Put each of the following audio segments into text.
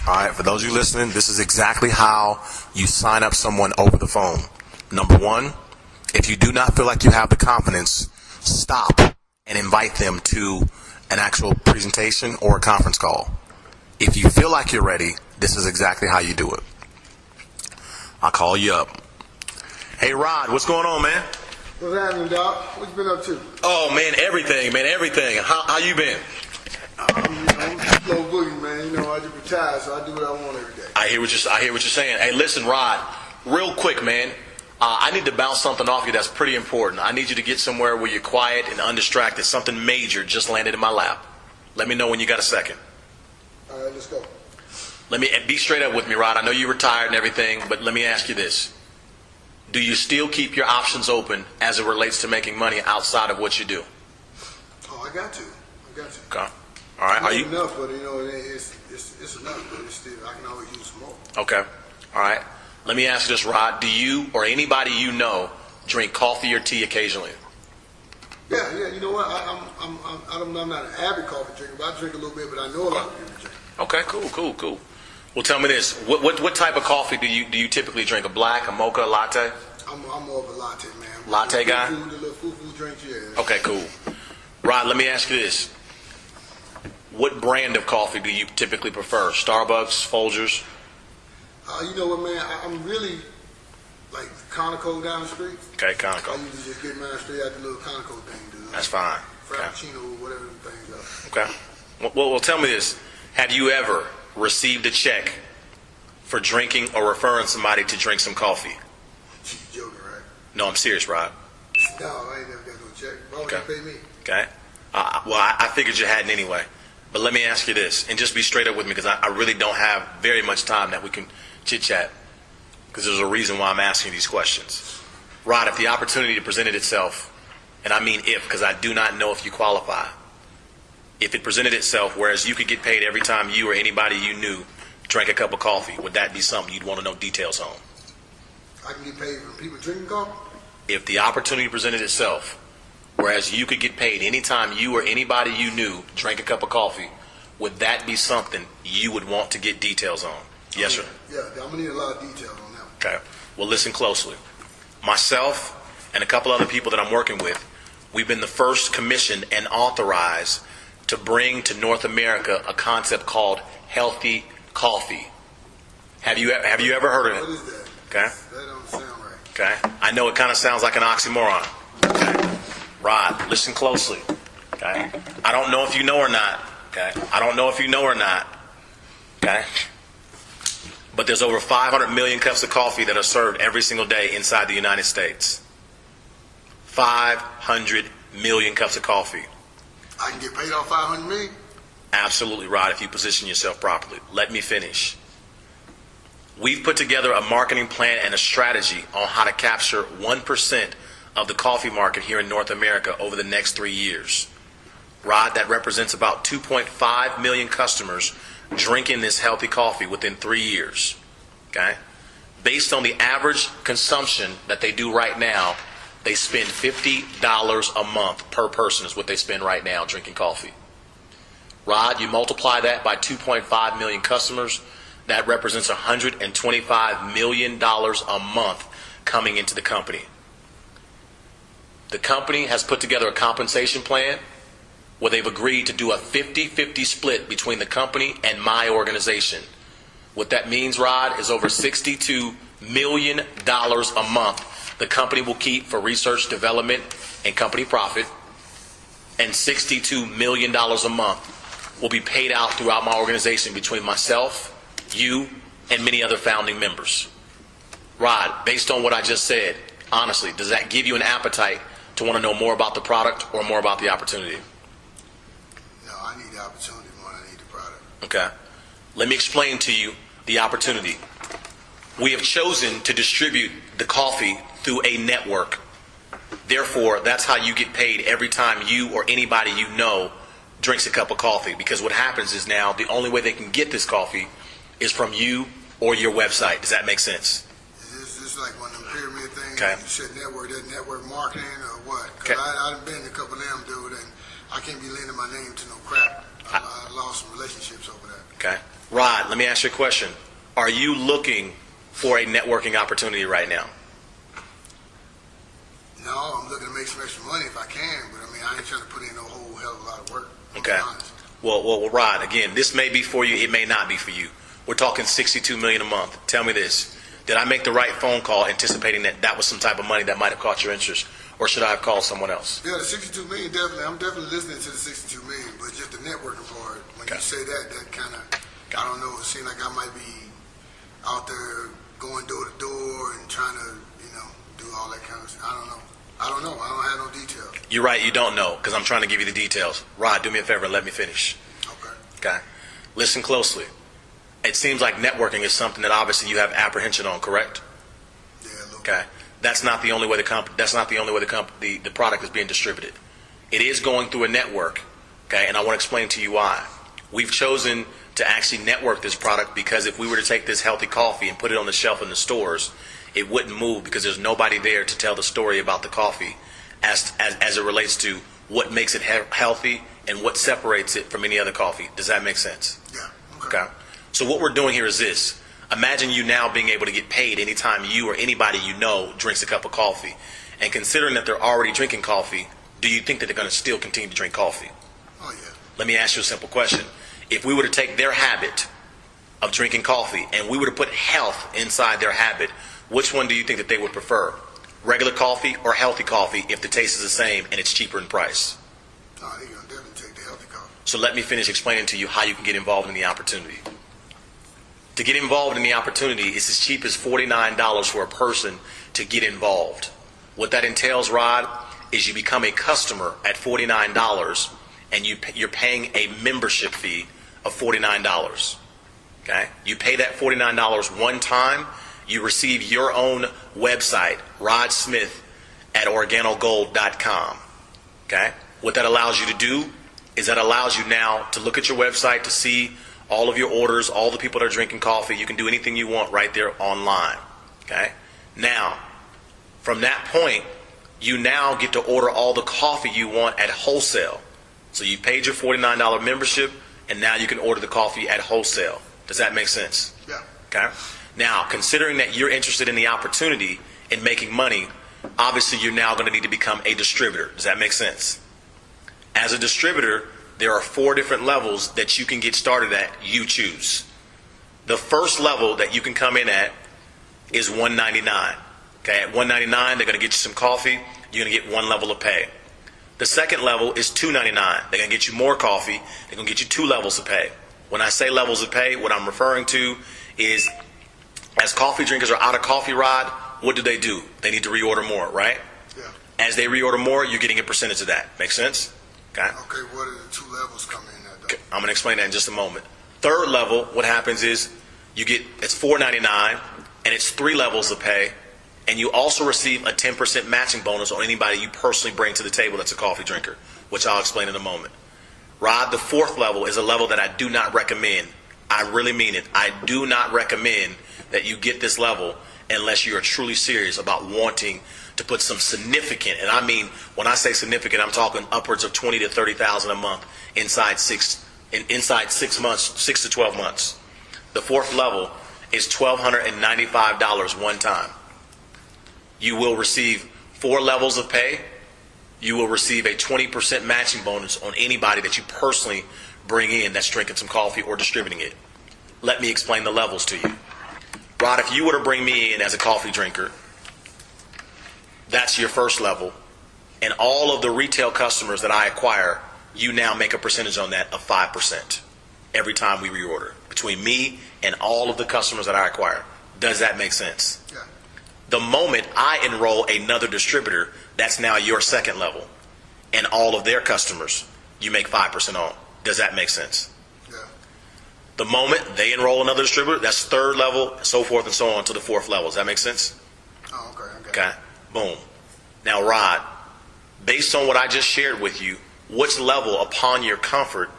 All right, for those of you listening, this is exactly how you sign up someone over the phone. Number one, if you do not feel like you have the confidence, stop and invite them to an actual presentation or a conference call. If you feel like you're ready, this is exactly how you do it. I'll call you up. Hey, Rod, what's going on, man? What's happening, Doc? What you been up to? Oh, man, everything. How you been? Slow boogie, man. You know, I just retired, so I do what I want every day. I hear what you're saying. Hey, listen, Rod, real quick, man. I need to bounce something off you that's pretty important. I need you to get somewhere where you're quiet and undistracted. Something major just landed in my lap. Let me know when you got a second. All right, let's go. Let me be straight up with me, Rod. I know you're retired and everything, but let me ask you this. Do you still keep your options open as it relates to making money outside of what you do? Oh, I got to. Okay. All right. Are you enough? But you know, it's enough. But it's still, I can always use some more. Okay. All right. Let me ask you this, Rod. Do you or anybody you know drink coffee or tea occasionally? Yeah. You know what? I'm not an avid coffee drinker, but I drink a little bit. But I know a lot of people drink. Okay. Cool. Well, tell me this. What type of coffee do you typically drink? A black, a mocha, a latte? I'm more of a latte, man. Latte guy? The little foo-foo drinks, yeah. Okay, cool. Rod, let me ask you this. What brand of coffee do you typically prefer? Starbucks, Folgers? You know what, man? I'm really like Conoco down the street. Okay, Conoco. I usually just get mine straight out the little Conoco thing, dude. That's fine. Frappuccino, whatever them things are. Okay. Well, tell me this. Have you ever received a check for drinking or referring somebody to drink some coffee? You're joking, right? No, I'm serious, Rod. No, I ain't never got no check. Why would you pay me? Okay. I figured you hadn't anyway. But let me ask you this, and just be straight up with me, because I really don't have very much time that we can chit-chat, because there's a reason why I'm asking these questions. Rod, if the opportunity presented itself, and I mean if, because I do not know if you qualify, if it presented itself, whereas you could get paid every time you or anybody you knew drank a cup of coffee, would that be something you'd want to know details on? I can get paid for people drinking coffee? If the opportunity presented itself, whereas you could get paid anytime you or anybody you knew drank a cup of coffee, would that be something you would want to get details on? Yes, sir? Yeah, I'm going to need a lot of details on that. Okay. Well, listen closely. Myself and a couple other people that I'm working with, we've been the first commissioned and authorized to bring to North America a concept called healthy coffee. Have you ever heard of it? What is that? Okay. That don't sound right. Okay. I know it kind of sounds like an oxymoron. Okay. Rod, listen closely. Okay. I don't know if you know or not. Okay. Okay. But there's over 500 million cups of coffee that are served every single day inside the United States. 500 million cups of coffee. I can get paid off 500 million? Absolutely, Rod, if you position yourself properly. Let me finish. We've put together a marketing plan and a strategy on how to capture 1% of the coffee market here in North America over the next 3 years. Rod, that represents about 2.5 million customers drinking this healthy coffee within 3 years. Okay? Based on the average consumption that they do right now, they spend $50 a month per person is what they spend right now drinking coffee. Rod, you multiply that by 2.5 million customers, that represents $125 million a month coming into the company. The company has put together a compensation plan where they've agreed to do a 50-50 split between the company and my organization. What that means, Rod, is over $62 million a month the company will keep for research, development, and company profit, and $62 million a month will be paid out throughout my organization between myself, you, and many other founding members. Rod, based on what I just said, honestly, does that give you an appetite to want to know more about the product or more about the opportunity? No, I need the opportunity more than I need the product. Okay. Let me explain to you the opportunity. We have chosen to distribute the coffee through a network. Therefore, that's how you get paid every time you or anybody you know drinks a cup of coffee. Because what happens is now the only way they can get this coffee is from you or your website. Does that make sense? Is this like one of them pyramid things? Okay. You said network, that network marketing or what? Okay. Because I've been to a couple of them, dude, and I can't be lending my name to no crap. I lost some relationships over that. Okay. Rod, let me ask you a question. Are you looking for a networking opportunity right now? No, I'm looking to make some extra money if I can, but I mean, I ain't trying to put in a whole hell of a lot of work. Okay. Well, Rod, again, this may be for you, it may not be for you. We're talking $62 million a month. Tell me this. Did I make the right phone call anticipating that that was some type of money that might have caught your interest, or should I have called someone else? Yeah, the 62 million, definitely. I'm definitely listening to the 62 million, but just the networking part, when you say that kind of, I don't know, it seems like I might be out there going door to door and trying to, do all that kind of stuff. I don't know. I don't have no details. You're right, you don't know, because I'm trying to give you the details. Rod, do me a favor and let me finish. Okay. Listen closely. It seems like networking is something that obviously you have apprehension on, correct? Yeah, a little Okay. That's not the only way the product is being distributed. It is going through a network, okay, and I want to explain to you why. We've chosen to actually network this product because if we were to take this healthy coffee and put it on the shelf in the stores, it wouldn't move because there's nobody there to tell the story about the coffee as it relates to what makes it healthy and what separates it from any other coffee. Does that make sense? Yeah. Okay. So what we're doing here is this. Imagine you now being able to get paid anytime you or anybody you know drinks a cup of coffee. And considering that they're already drinking coffee, do you think that they're going to still continue to drink coffee? Oh, yeah. Let me ask you a simple question. If we were to take their habit of drinking coffee and we were to put health inside their habit, which one do you think that they would prefer? Regular coffee or healthy coffee if the taste is the same and it's cheaper in price? Oh, they're going to definitely take the healthy coffee. So let me finish explaining to you how you can get involved in the opportunity. To get involved in the opportunity, it's as cheap as $49 for a person to get involved. What that entails, Rod, is you become a customer at $49 and you're paying a membership fee of $49. Okay? You pay that $49 one time, you receive your own website, Rod Smith at ORGANOGOLD.com. Okay? What that allows you to do is that allows you now to look at your website to see all of your orders, all the people that are drinking coffee. You can do anything you want right there online. Okay? Now, from that point, you now get to order all the coffee you want at wholesale. So you paid your $49 membership, and now you can order the coffee at wholesale. Does that make sense? Yeah. Okay? Now, considering that you're interested in the opportunity in making money, obviously you're now going to need to become a distributor. Does that make sense? As a distributor, there are 4 different levels that you can get started at. You choose. The first level that you can come in at is $199. Okay, at $199, they're going to get you some coffee. You're going to get 1 level of pay. The second level is $299. They're going to get you more coffee. They're going to get you 2 levels of pay. When I say levels of pay, what I'm referring to is as coffee drinkers are out of coffee, Rod, what do? They need to reorder more, right? Yeah. As they reorder more, you're getting a percentage of that. Make sense? Okay. Okay, what are the 2 levels coming in at, though? Okay, I'm going to explain that in just a moment. Third level, what happens is it's $4.99 and it's 3 levels of pay, and you also receive a 10% matching bonus on anybody you personally bring to the table that's a coffee drinker, which I'll explain in a moment. Rod, the 4th level is a level that I do not recommend. I really mean it. I do not recommend that you get this level unless you are truly serious about wanting to put some significant, and I mean, when I say significant, I'm talking upwards of $20,000 to $30,000 a month inside 6 to 12 months. The 4th level is $1,295 one time. You will receive 4 levels of pay. You will receive a 20% matching bonus on anybody that you personally bring in that's drinking some coffee or distributing it. Let me explain the levels to you. Rod, if you were to bring me in as a coffee drinker, that's your first level. And all of the retail customers that I acquire, you now make a percentage on that of 5% every time we reorder. Between me and all of the customers that I acquire. Does that make sense? Yeah. The moment I enroll another distributor, that's now your second level. And all of their customers, you make 5% on. Does that make sense? Yeah. The moment they enroll another distributor, that's 3rd level, so forth and so on to the 4th level. Does that make sense? Oh, okay. Okay. Boom. Now, Rod, based on what I just shared with you, which level upon your comfort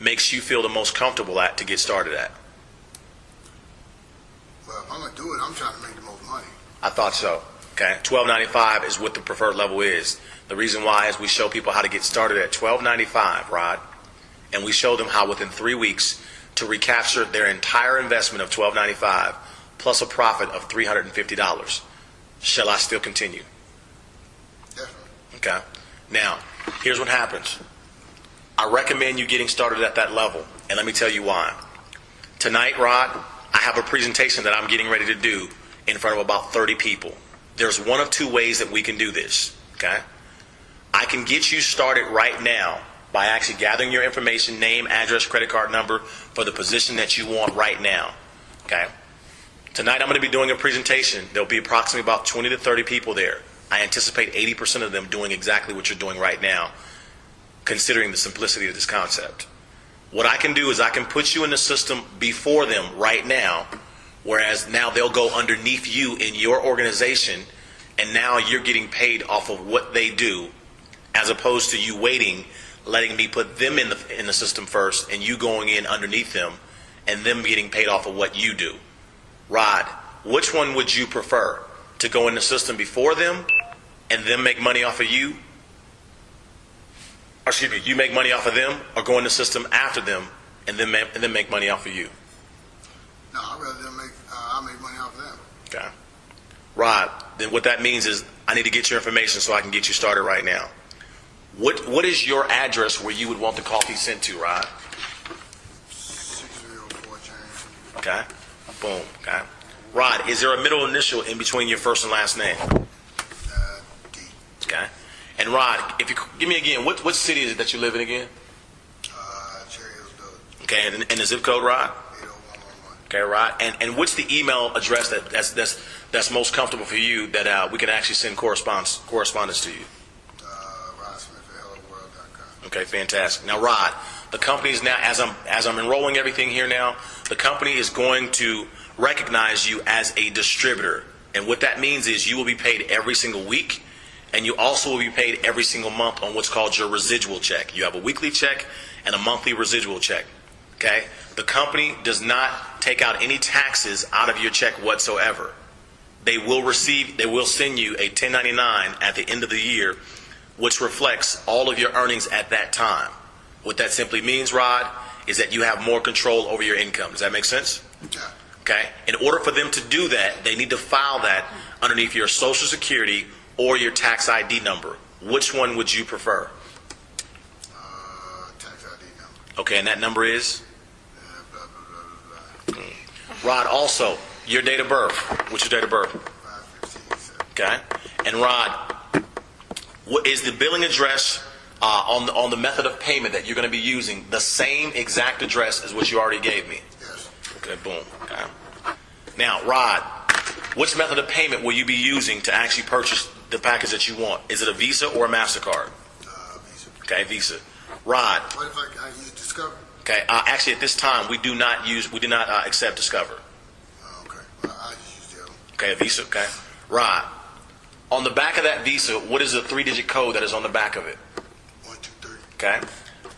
makes you feel the most comfortable at to get started at? Well, if I'm going to do it, I'm trying to make the most money. I thought so. Okay. $12.95 is what the preferred level is. The reason why is we show people how to get started at $12.95, Rod. and we show them how within 3 weeks to recapture their entire investment of $12.95 plus a profit of $350. Shall I still continue? Definitely. Okay. Now, here's what happens. I recommend you getting started at that level, and let me tell you why. Tonight, Rod, I have a presentation that I'm getting ready to do in front of about 30 people. There's one of two ways that we can do this, okay? I can get you started right now by actually gathering your information, name, address, credit card number for the position that you want right now, okay? Tonight I'm going to be doing a presentation. There'll be approximately about 20 to 30 people there. I anticipate 80% of them doing exactly what you're doing right now, considering the simplicity of this concept. What I can do is I can put you in the system before them right now, whereas now they'll go underneath you in your organization, and now you're getting paid off of what they do, as opposed to you waiting, letting me put them in the system first, and you going in underneath them, and them getting paid off of what you do. Rod, which one would you prefer? To go in the system before them and them make money off of you? Or excuse me, you make money off of them, or go in the system after them and then make money off of you? No, I'd rather I make money off of them. Okay. Rod, then what that means is I need to get your information so I can get you started right now. What is your address where you would want the coffee sent to, Rod? 6004 change. Okay. Boom. Okay. Rod, is there a middle initial in between your first and last name? D. Okay. And Rod, if you give me again, what city is it that you live in again? Cherry Hills Village. Okay, and the zip code, Rod? 80111. Okay, Rod. And what's the email address that's most comfortable for you that we can actually send correspondence to you? RodSmith@helloworld.com. Okay, fantastic. Now, Rod, the company is now, as I'm enrolling everything here now, the company is going to recognize you as a distributor. And what that means is you will be paid every single week, and you also will be paid every single month on what's called your residual check. You have a weekly check and a monthly residual check. Okay? The company does not take out any taxes out of your check whatsoever. They will send you a 1099 at the end of the year, which reflects all of your earnings at that time. What that simply means, Rod, is that you have more control over your income. Does that make sense? Yeah. Okay? In order for them to do that, they need to file that underneath your Social Security or your tax ID number. Which one would you prefer? Tax ID number. Okay, and that number is? Blah, blah, blah, blah, blah. Rod, also, your date of birth. What's your date of birth? 5/15/7. Okay? And Rod, what is the billing address on the method of payment that you're going to be using the same exact address as what you already gave me? Yes. Okay, boom. Okay. Now, Rod, which method of payment will you be using to actually purchase the package that you want? Is it a Visa or a MasterCard? Visa. Okay, Visa. Rod. What if I use Discover? Okay, actually at this time we do not accept Discover. Okay. Well, I just use the other one. Okay, a Visa. Okay. Rod, on the back of that Visa, what is the 3-digit code that is on the back of it? 123. Okay.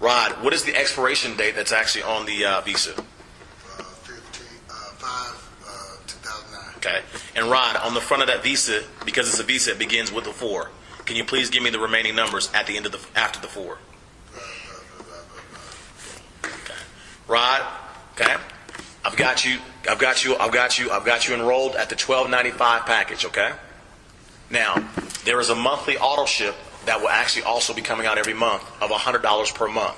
Rod, what is the expiration date that's actually on the Visa? 5/2009. Okay. And Rod, on the front of that Visa, because it's a Visa, it begins with a 4. Can you please give me the remaining numbers at the end of after the 4? Okay. Rod, okay. I've got you enrolled at the $12.95 package, okay? Now, there is a monthly auto ship that will actually also be coming out every month of $100 per month.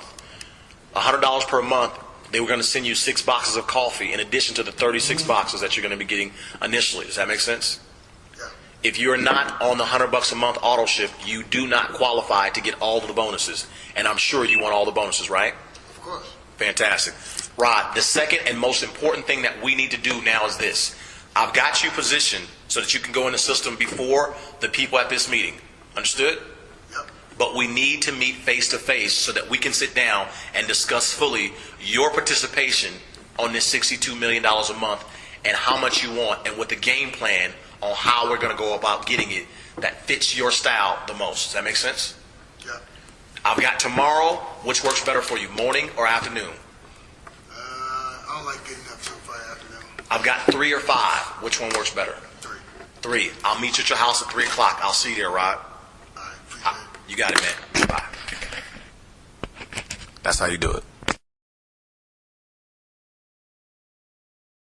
$100 per month, they were going to send you 6 boxes of coffee in addition to the 36 boxes that you're going to be getting initially. Does that make sense? Yeah. If you're not on the $100 a month auto ship, you do not qualify to get all of the bonuses. And I'm sure you want all the bonuses, right? Of course. Fantastic. Rod, the second and most important thing that we need to do now is this. I've got you positioned so that you can go in the system before the people at this meeting. Understood? Yep. But we need to meet face to face so that we can sit down and discuss fully your participation on this $62 million a month and how much you want and what the game plan on how we're going to go about getting it that fits your style the most. Does that make sense? Yep. I've got tomorrow. Which works better for you, morning or afternoon? I don't like getting up so far afternoon. I've got 3 or 5. Which one works better? 3. 3. I'll meet you at your house at 3 o'clock. I'll see you there, Rod. All right. Appreciate it. You got it, man. Bye. That's how you do it.